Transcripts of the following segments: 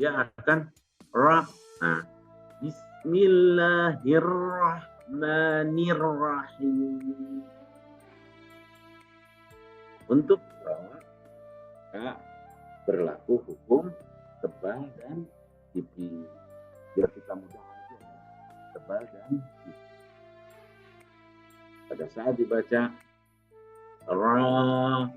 dia akan ra. Nah, Bismillahirrahmanirrahim. Untuk ra berlaku hukum tebal dan tipis. Biar kita mudah aja, tebal dan tipis. Pada saat dibaca ran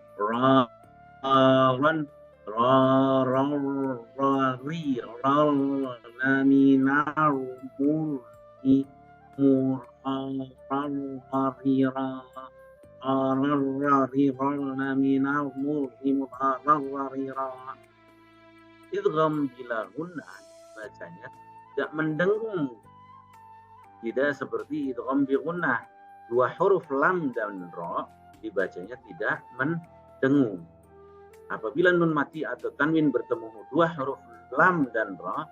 idgham bila gunnah bacanya tidak mendengung, tidak seperti idgham bi gunnah. Dua huruf lam dan ra dibacanya tidak mendengung. Apabila nun mati atau tanwin bertemu dua huruf lam dan ra,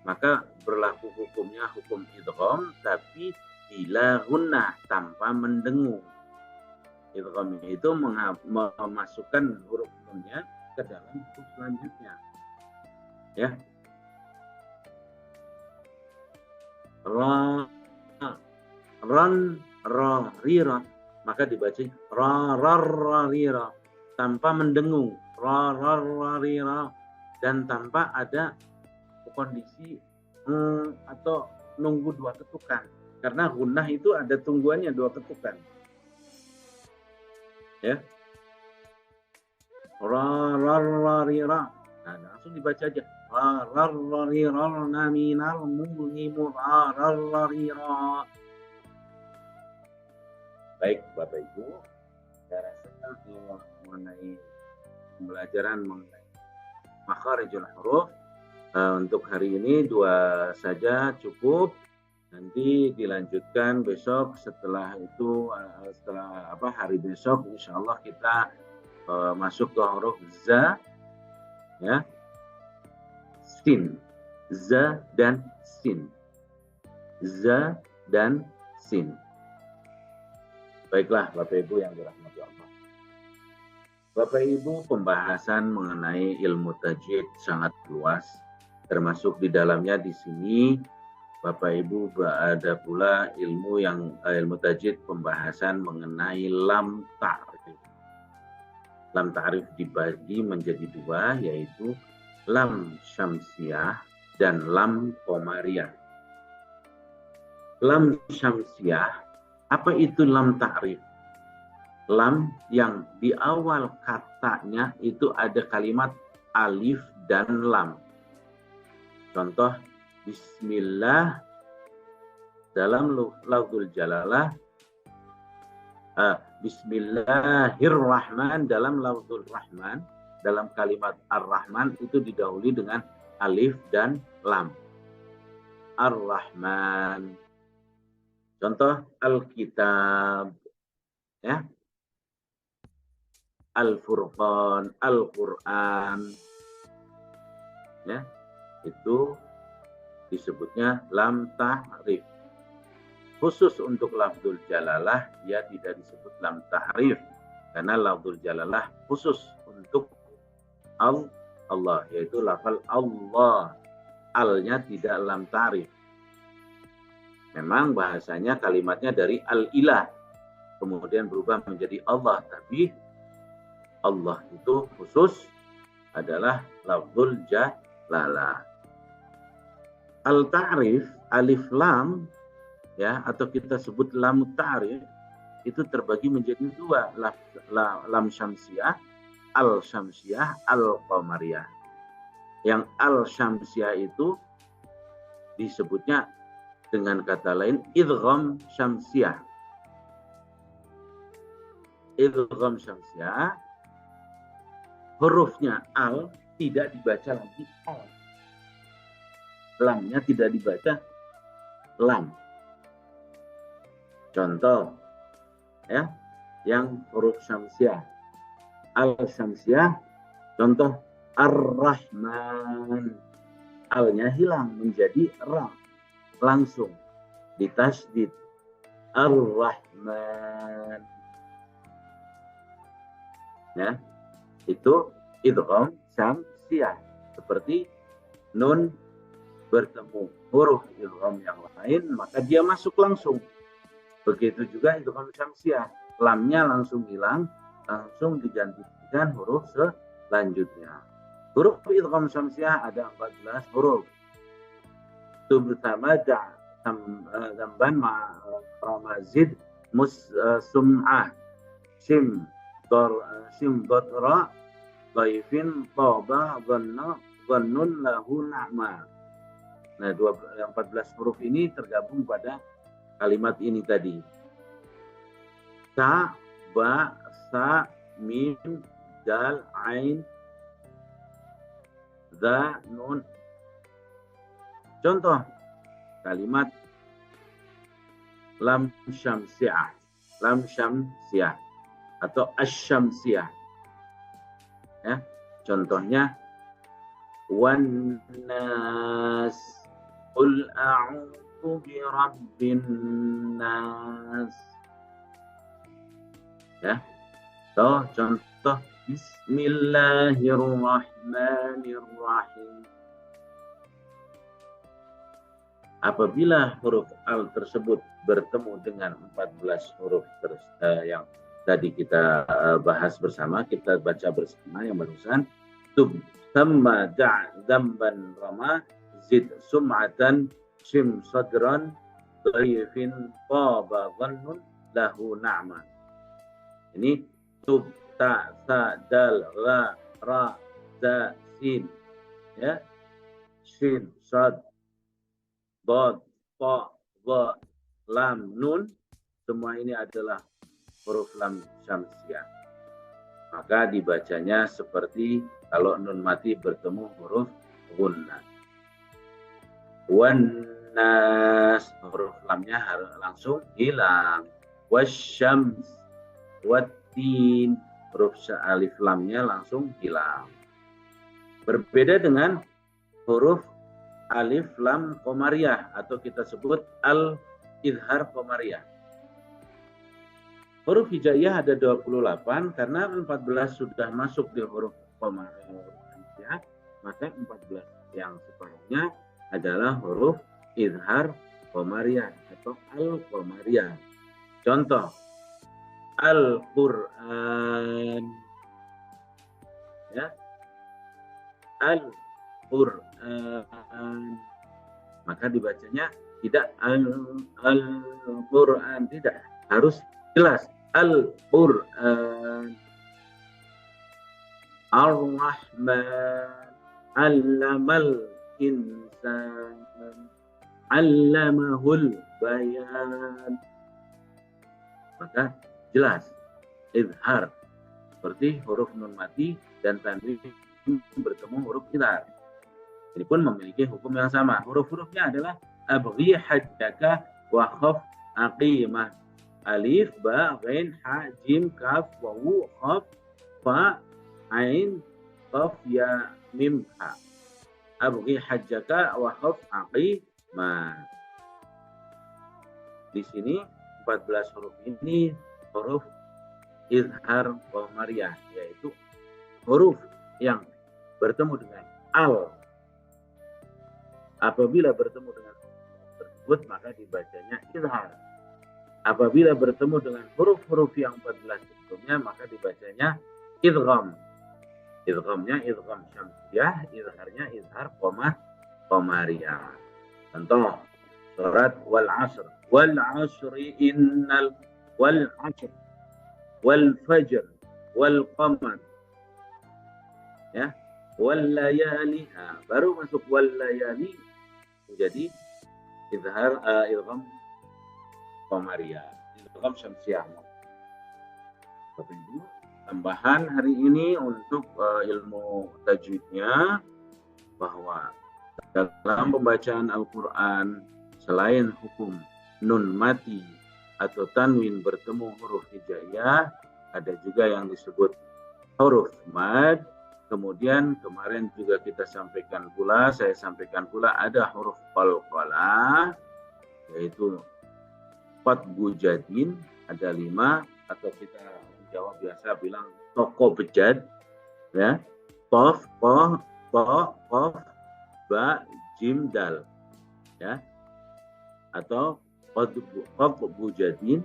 maka berlaku hukumnya hukum idgham, tapi bila gunnah, tanpa mendengung. Idgham itu memasukkan huruf nunnya ke dalam huruf selanjutnya. Ya. Ra rira, maka dibaca ra rira tanpa mendengung, ra rira, dan tanpa ada kondisi atau nunggu dua ketukan, karena gunnah itu ada tungguannya dua ketukan. Ya, ra rira, nah langsung dibaca aja ra rira naminal mulhimur ra rira. Baik Bapak Ibu, saya rasa mengenai pembelajaran mengenai makharijul huruf untuk hari ini dua saja cukup. Nanti dilanjutkan besok. Setelah itu hari besok insya Allah kita masuk ke huruf za, ya, sin, za dan sin, za dan sin. Baiklah Bapak Ibu yang dirahmati Allah. Bapak Ibu, pembahasan mengenai ilmu tajwid sangat luas, termasuk di dalamnya di sini Bapak Ibu ada pula ilmu tajwid pembahasan mengenai lam ta'rif. Lam ta'rif dibagi menjadi dua, yaitu lam syamsiyah dan lam qamariyah. Lam syamsiyah, apa itu lam ta'rif? Lam yang di awal katanya itu ada kalimat alif dan lam. Contoh, Bismillah dalam lafzul jalalah, Bismillahirrahman dalam lafzul rahman, dalam kalimat ar-rahman itu didahului dengan alif dan lam. Ar-Rahman. Contoh Alkitab, ya, Al-Furqan, Al-Quran, ya, itu disebutnya lam ta'rif. Khusus untuk lafzul jalalah dia tidak disebut lam ta'rif, karena lafzul jalalah khusus untuk Allah, yaitu lafal Allah, al-nya tidak lam ta'rif. Memang bahasanya kalimatnya dari al-ilah, kemudian berubah menjadi Allah, tapi Allah itu khusus adalah lafzul jalalah. Al-ta'rif, alif lam, ya, atau kita sebut lam ta'rif, itu terbagi menjadi dua, lam syamsiyah, al-syamsiyah, al-qamariyah. Yang al-syamsiyah itu disebutnya dengan kata lain idgham syamsiyah. Idgham syamsiyah, hurufnya al tidak dibaca lagi al. Lamnya tidak dibaca lam. Contoh, ya, yang huruf syamsiyah. Al-syamsiyah, contoh ar-rahman. Al-nya hilang menjadi ra. Langsung ditasydid ar-rahman, ya, itu idgham syamsiyah, seperti nun bertemu huruf idgham yang lain, maka dia masuk langsung. Begitu juga idgham syamsiah, lamnya langsung hilang, langsung digantikan huruf selanjutnya. Huruf idgham syamsiah ada 14 huruf. Tubtama damban ramazid sum'ah sim datra dhaifin taba dhannun lahu na'ma. Nah, 14 huruf ini tergabung pada kalimat ini tadi. Sa, ba, sa, mim, dal, ain, za, nun. Contoh kalimat lam syamsiah, lam syamsiah atau asyamsiah. Ya, contohnya wan nas qul a'udzu birabbin nas. Ya. So, contoh bismillahirrahmanirrahim. Apabila huruf al tersebut bertemu dengan 14 huruf yang tadi kita bahas bersama, kita baca bersama yang barusan, tub tamma damban rama zid sum'atan shim sadran dhaifin taba dhannun lahu na'ma. Ini tub ta sa dal ra za sin, ya, shin sad dad ta dha lam nun, semua ini adalah huruf lam syamsiah. Maka dibacanya seperti kalau nun mati bertemu huruf gunnah. Wan nas, huruf lamnya harus langsung hilang. Wasyams wattin, huruf alif lamnya langsung hilang. Berbeda dengan huruf alif lam qamariyah atau kita sebut al-izhar qamariyah. Huruf hijaiyah ada 28, karena 14 sudah masuk di huruf qamariyah, maka 14 yang setelahnya adalah huruf izhar qamariyah atau al-qamariyah. Contoh Al-Quran, ya, Al-Quran, maka dibacanya tidak Al-Quran, tidak, harus jelas Al-Quran. Ar-Rahman, Allamal insan, Allamahul bayan, maka jelas izhar seperti huruf nun mati dan tanwin bertemu huruf izhar. Ini pun memiliki hukum yang sama. Huruf-hurufnya adalah abghi haddaka wa khaf aqimah, alif ba ghain ha jim kaf wawu khaf fa ain qaf ya mim ha. Abghi hajjaka wa khaf aqimah. Di sini 14 huruf ini huruf izhar qamariyah, yaitu huruf yang bertemu dengan al. Apabila bertemu dengan huruf tersebut maka dibacanya izhar. Apabila bertemu dengan huruf-huruf yang 14 sebelumnya maka dibacanya idgham. Idghamnya idgham syamsiyah, izharnya izhar qamariyah. Contoh surat wal asr, wal asri innal wal asr wal fajr wal qamar, ya, wal layali, baru masuk wal layali menjadi izhar idgham qamariyah, idgham syamsiyah. Bapak Ibu, tambahan hari ini untuk ilmu tajwidnya bahwa dalam pembacaan Al-Quran selain hukum nun mati atau tanwin bertemu huruf hijaiyah, ada juga yang disebut huruf mad. Kemudian kemarin juga saya sampaikan pula ada huruf qalqalah, yaitu qatbu jadin, ada 5, atau kita Jawa biasa bilang toko bejad, ya, qaf, qa, ta, qaf, ba, jim, dal, ya, atau qadbu jadin.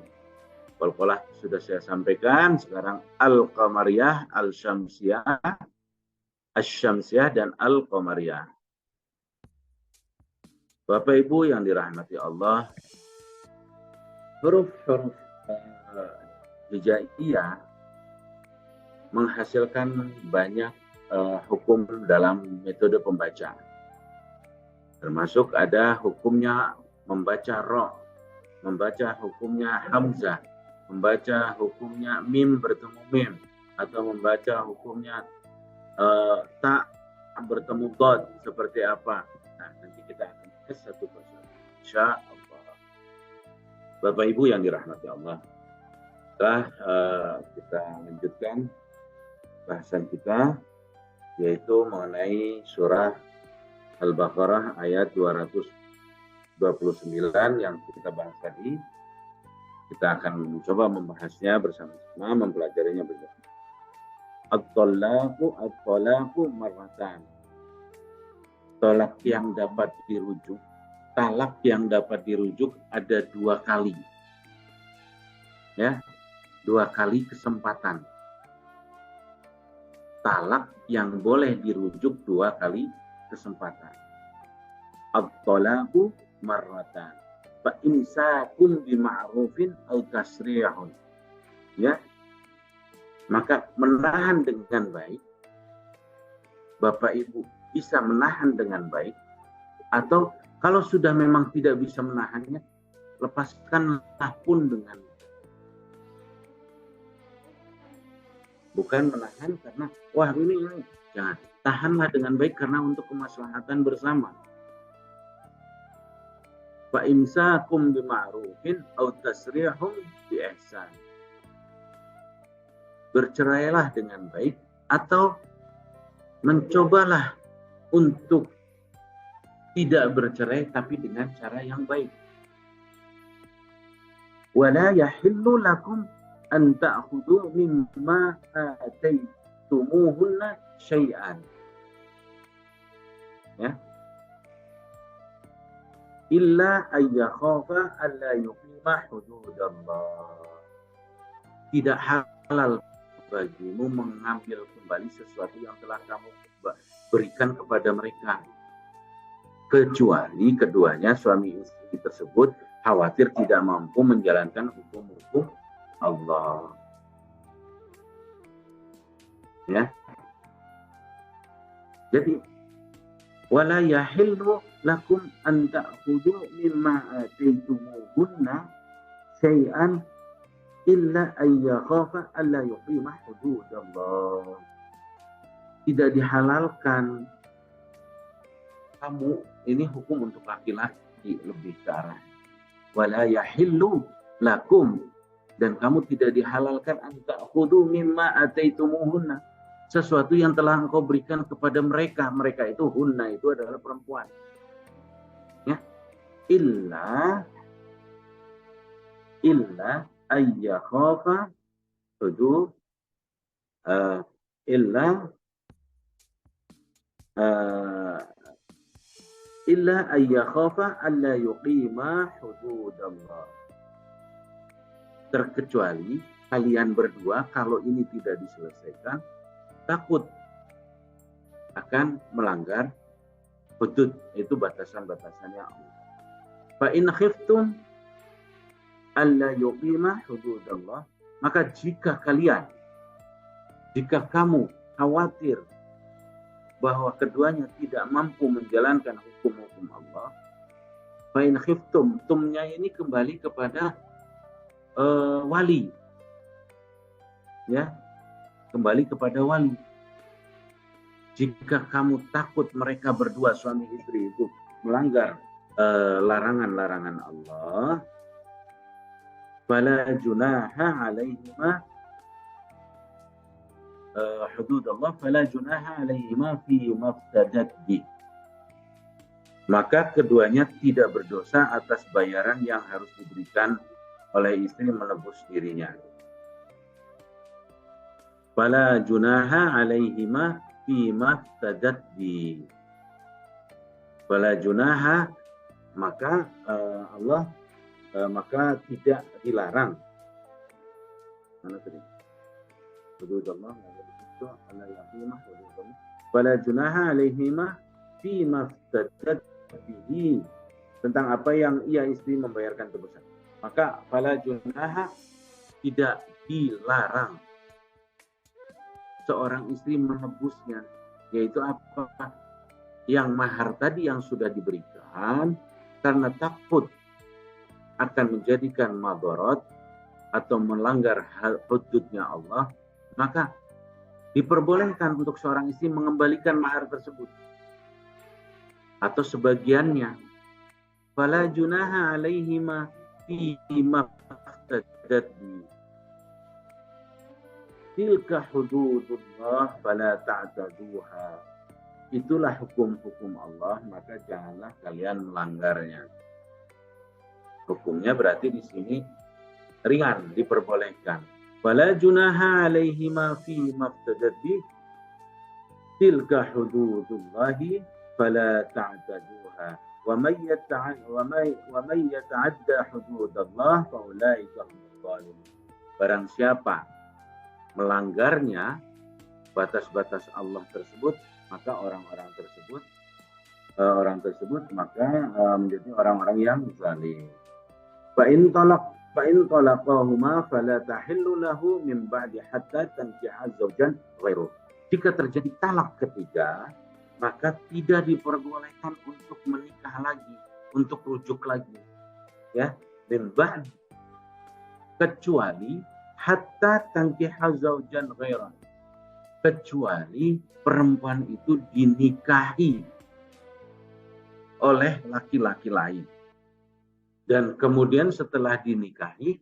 Qalqalah sudah saya sampaikan. Sekarang al-qamariyah, al-syamsiyah, asy-syamsiyah, dan al-qamariyah. Bapak Ibu yang dirahmati Allah, huruf-huruf hijaiyah menghasilkan banyak hukum dalam metode pembacaan. Termasuk ada hukumnya membaca ro, membaca hukumnya hamzah, membaca hukumnya mim bertemu mim, atau membaca hukumnya ta bertemu dot, seperti apa. Nah, nanti kita akan bahas satu persatu, insya Allah. Bapak Ibu yang dirahmati Allah, setelah kita lanjutkan bahasan kita, yaitu mengenai surah Al-Baqarah ayat 229 yang kita bahas tadi. Kita akan mencoba membahasnya bersama-sama, mempelajarinya bersama. At-talaqu marratan. Talak yang dapat dirujuk, talak yang dapat dirujuk ada 2 kali. Ya, 2 kali kesempatan. Talak yang boleh dirujuk 2 kali kesempatan. At-talaqu marratan. Fa imsakun bima'rufin aw tasrihun. Ya. Maka menahan dengan baik, Bapak Ibu bisa menahan dengan baik, atau kalau sudah memang tidak bisa menahannya, lepaskanlah pun dengan, bukan menahan karena wah ini jangan, tahanlah dengan baik karena untuk kemaslahatan bersama. Fa imsakum bima'rufin aw tasrihum bi ihsan. Bercerailah dengan baik atau mencobalah untuk tidak bercerai tapi dengan cara yang baik. Wala yahillu lakum an ta'khudhu mimma ataytumuhunna syai'an. Ya. Illa ayyakhafa alla yuqima hududallah. Tidak halal bagimu mengambil kembali sesuatu yang telah kamu berikan kepada mereka, kecuali keduanya suami istri tersebut khawatir tidak mampu menjalankan hukum-hukum Allah. Ya. Jadi wala yahillu lakum an ta'khudhu mimma ataytumuhunna syai'an illa ayyakhafa alla yuqima hududallah. Tidak dihalalkan kamu, ini hukum untuk laki-laki lebih ke arah wala yahillu lakum, dan kamu tidak dihalalkan an ta'khudhu mimma ataitumuhunna, sesuatu yang telah engkau berikan kepada mereka. Mereka itu hunna, itu adalah perempuan. Ya. Illa ayyakhafa hudud illa ayyakhafa alla yuqima hududallah. Terkecuali kalian berdua kalau ini tidak diselesaikan takut akan melanggar hudud, itu batasan-batasannya Allah. Fa in khiftum alla yuqima hududallah, maka jika kamu khawatir bahwa keduanya tidak mampu menjalankan hukum-hukum Allah, fa in khiftum, tumnya ini kembali kepada wali, ya, kembali kepada wali. Jika kamu takut mereka berdua suami istri itu melanggar larangan-larangan Allah, fala junaha alaihima hudud Allah, fala junaha alaihima fi maftadat bi. Maka keduanya tidak berdosa atas bayaran yang harus diberikan oleh istri menebus dirinya. Fala junaha alaihima fi maftadat bi. Fala junaha, maka maka tidak dilarang. Mana tadi? Hududullah ala yaqimah hududullah. Fala junaha alaihima fi maftadat bihi, tentang apa yang ia istri membayarkan tebusan. Maka fala junaha, tidak dilarang seorang istri menebusnya, yaitu apa? Yang mahar tadi yang sudah diberikan karena takut akan menjadikan madarat atau melanggar hududnya Allah, maka diperbolehkan untuk seorang istri mengembalikan mahar tersebut atau sebagiannya. Fala junaha alaihima fi maftadat bi. Tilka hududullah fala ta'taduha. Itulah hukum-hukum Allah, maka janganlah kalian melanggarnya. Hukumnya berarti di sini ringan, diperbolehkan. Fala junaha alaihima fi maftadat bi. Tilka hududullahi fala ta'taduha. Wa may yata'adda hududallah fa ulaika humuz zalimun. Barang siapa melanggarnya batas-batas Allah tersebut, maka orang tersebut maka menjadi orang-orang yang zalim. Fa in talaqahuma fala tahillu lahu min ba'di hatta tankiha zawjan ghairuh. Jika terjadi talak ketiga, maka tidak diperbolehkan untuk menikah lagi, untuk rujuk lagi. Ya, min ba'di, kecuali hatta tankiha zawjan ghairuh, kecuali perempuan itu dinikahi oleh laki-laki lain. Dan kemudian setelah dinikahi,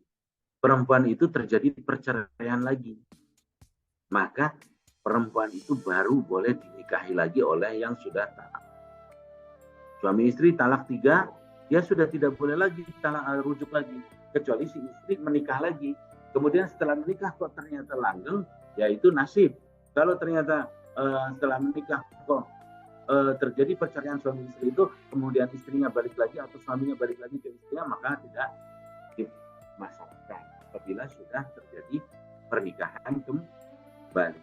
perempuan itu terjadi perceraian lagi. Maka perempuan itu baru boleh dinikahi lagi oleh yang sudah talak. Suami istri talak 3, dia sudah tidak boleh lagi rujuk lagi. Kecuali si istri menikah lagi. Kemudian setelah menikah kok ternyata langgeng, yaitu nasib. Kalau ternyata setelah menikah kok terjadi perceraian suami istri itu, kemudian istrinya balik lagi atau suaminya balik lagi ke istrinya, maka tidak dimasalahkan apabila sudah terjadi pernikahan kembali.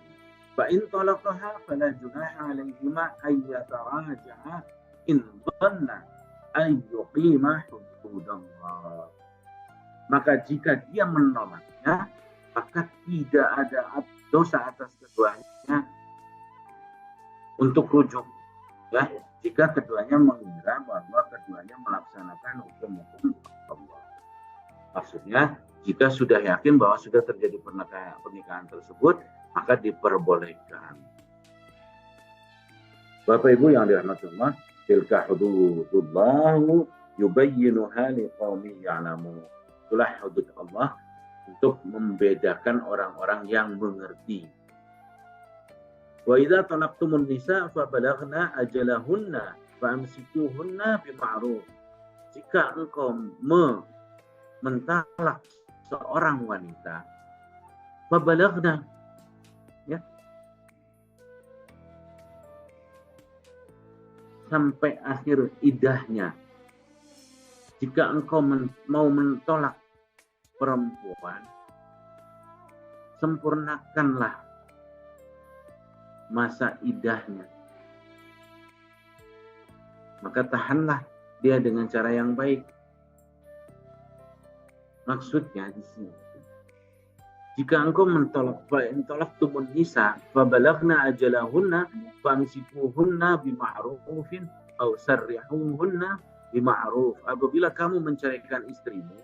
Fa in talaqaha fala junaha alaihima ay yataraja'a in dhanna ay yuqima hududallah. Maka jika dia menolaknya, maka tidak ada dosa atas keduanya untuk rujuk. Ya, jika keduanya mengira bahwa keduanya melaksanakan hukum-hukum Allah. Maksudnya, jika sudah yakin bahwa sudah terjadi pernikahan tersebut, maka diperbolehkan. Bapak Ibu yang dirahmati Allah, tilka hududullah yubayyinuha liqaumin ya'lamun. Itulah hudud Allah untuk membedakan orang-orang yang mengerti. Wa idza talaqtumun nisa fa balaghna ajalahunna fa amsikuhunna bima'ruf. Jika engkau mentalak seorang wanita, fa balaghna, ya, sampai akhir idahnya. Jika engkau mau mentolak perempuan, sempurnakanlah masa idahnya. Maka tahanlah dia dengan cara yang baik. Maksudnya di sini, jika engkau mentolak tumun nisa, fabalaghna ajalahunna, famsikuhunna bima'rufin, atau sarrihuhunna bima'ruf. Apabila kamu menceraikan istrimu,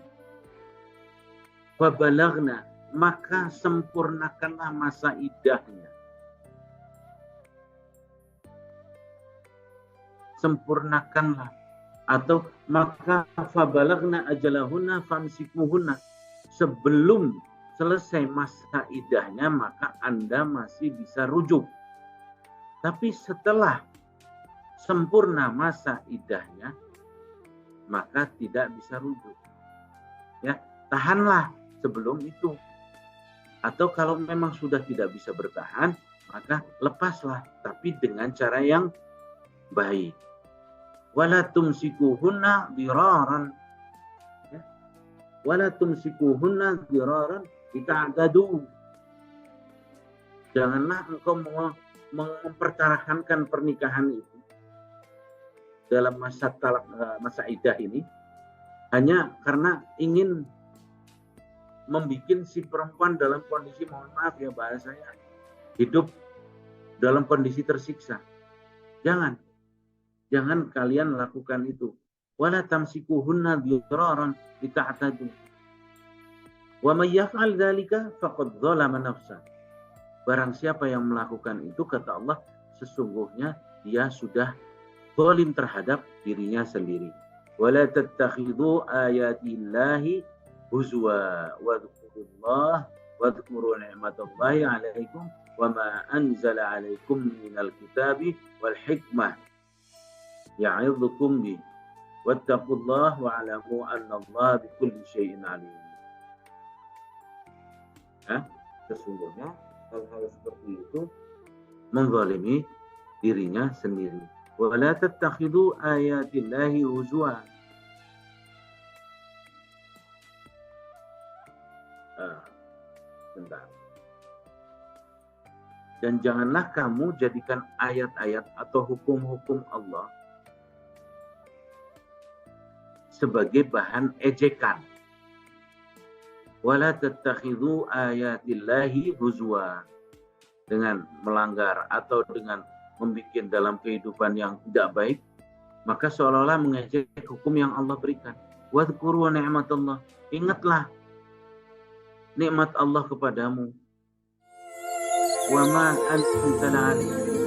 fabalaghna, maka sempurnakanlah masa idahnya. Sempurnakanlah, atau maka fabalaghna ajalahunna famsikuhunna, sebelum selesai masa idahnya maka Anda masih bisa rujuk. Tapi setelah sempurna masa idahnya maka tidak bisa rujuk. Ya, tahanlah sebelum itu. Atau kalau memang sudah tidak bisa bertahan, maka lepaslah, tapi dengan cara yang baik. Wala tumsikuhunna diraran. Ya. Wala tumsikuhunna diraran lita'tadu. Janganlah engkau memperkarahankan pernikahan itu dalam masa iddah ini hanya karena ingin membuat si perempuan dalam kondisi, mohon maaf ya bahasanya, hidup dalam kondisi tersiksa. Jangan kalian lakukan itu. Wala tamsikuhunna diraran lita'tadu. Wa may yaf'al dzalika faqad dzalama nafsah. Barang siapa yang melakukan itu, kata Allah, sesungguhnya dia sudah zalim terhadap dirinya sendiri. Wala tattakhidhu ayatillahi huzwa wadhkurullah wadhkuru ni'matallahi 'alaikum wa ma anzala 'alaikum minal kitabi wal hikmah ya'idzukum bi wattaqullaha wa'lamu annallaha bikulli syai'in 'alim. Sesungguhnya hal-hal seperti itu menzalimi dirinya sendiri. Wala tattakhidhu ayatillahi huzwa. Bentar. Dan janganlah kamu jadikan ayat-ayat atau hukum-hukum Allah sebagai bahan ejekan. Wala tattakhidhu ayatillahi huzwa. Dengan melanggar atau dengan membuat dalam kehidupan yang tidak baik, maka seolah-olah mengejek hukum yang Allah berikan. Wadhkuru ni'matallah. Ingatlah nikmat Allah kepadamu. Wa ma anzala 'alaikum